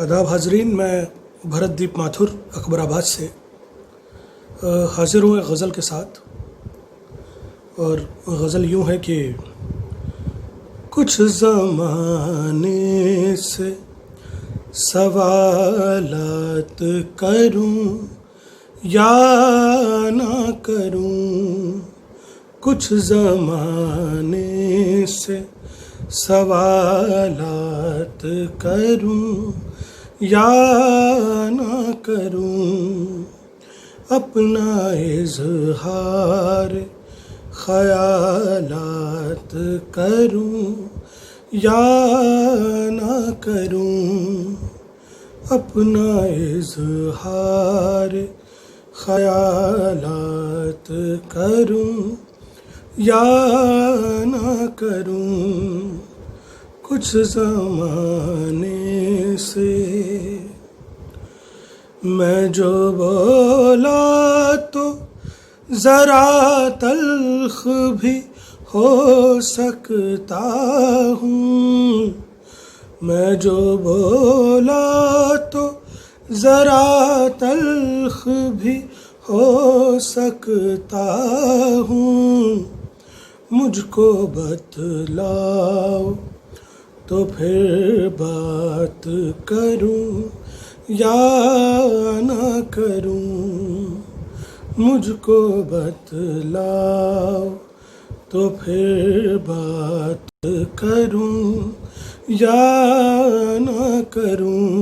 آداب حاضرین، میں بھرت دیپ ماتھر اکبر آباد سے حاضر ہوں ایک غزل کے ساتھ، اور غزل یوں ہے کہ کچھ زمانے سے سوالات کروں یا نہ کروں، کچھ زمانے سے سوالات کروں یا نہ کروں، اپنا اظہار خیالات کروں یا نہ کروں، اپنا اظہار خیالات کروں یا نہ کروں، کچھ زمانے سے میں جو بولا تو ذرا تلخ بھی ہو سکتا ہوں، میں جو بولا تو ذرا تلخ بھی ہو سکتا ہوں، مجھ کو بتلاؤ تو پھر بات کروں یا نہ کروں، مجھ کو بتلاؤ تو پھر بات کروں یا نہ کروں،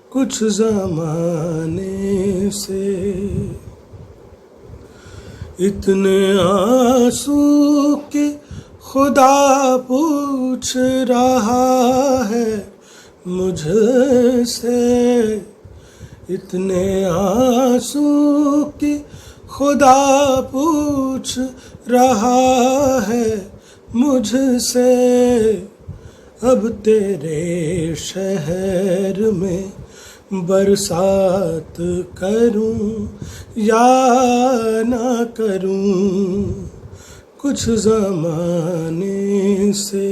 کچھ زمانے سے اتنے آنسو کہ خدا پوچھ رہا ہے مجھ سے، اتنے آنسو کہ خدا پوچھ رہا ہے مجھ سے، اب تیرے شہر میں برسات کروں یا نہ کروں، کچھ زمانے سے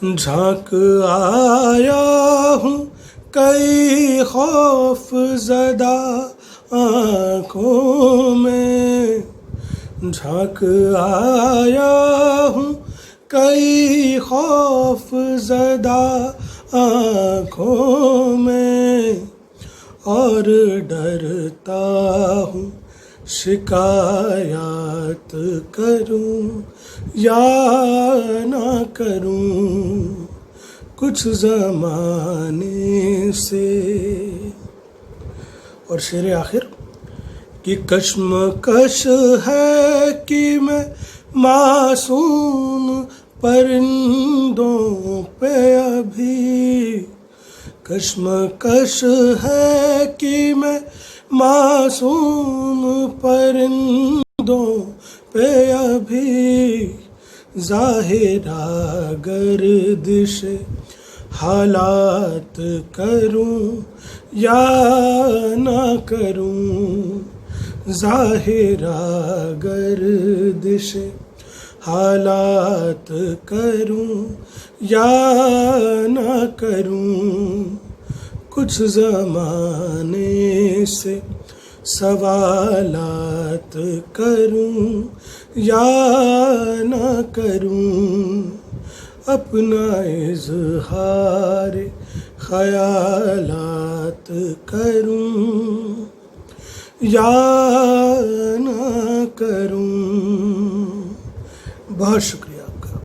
جھانک آیا ہوں کئی خوف زدہ آنکھوں میں، جھانک آیا ہوں کئی خوف زدہ آنکھوں میں، اور ڈرتا ہوں شکایات کروں یا نہ کروں، کچھ زمانے سے۔ اور شعر آخر کہ کشمکش ہے کہ میں معصوم پرندوں پہ ابھی، کشمکش ہے کہ میں معصوم پرندوں پہ ابھی، ظاہرہ گردش حالات کروں یا نہ کروں، ظاہرہ گردش حالات کروں یا نہ کروں، کچھ زمانے سے سوالات کروں یا نہ کروں، اپنا اظہار خیالات کروں یا نہ کروں۔ بہت شکریہ۔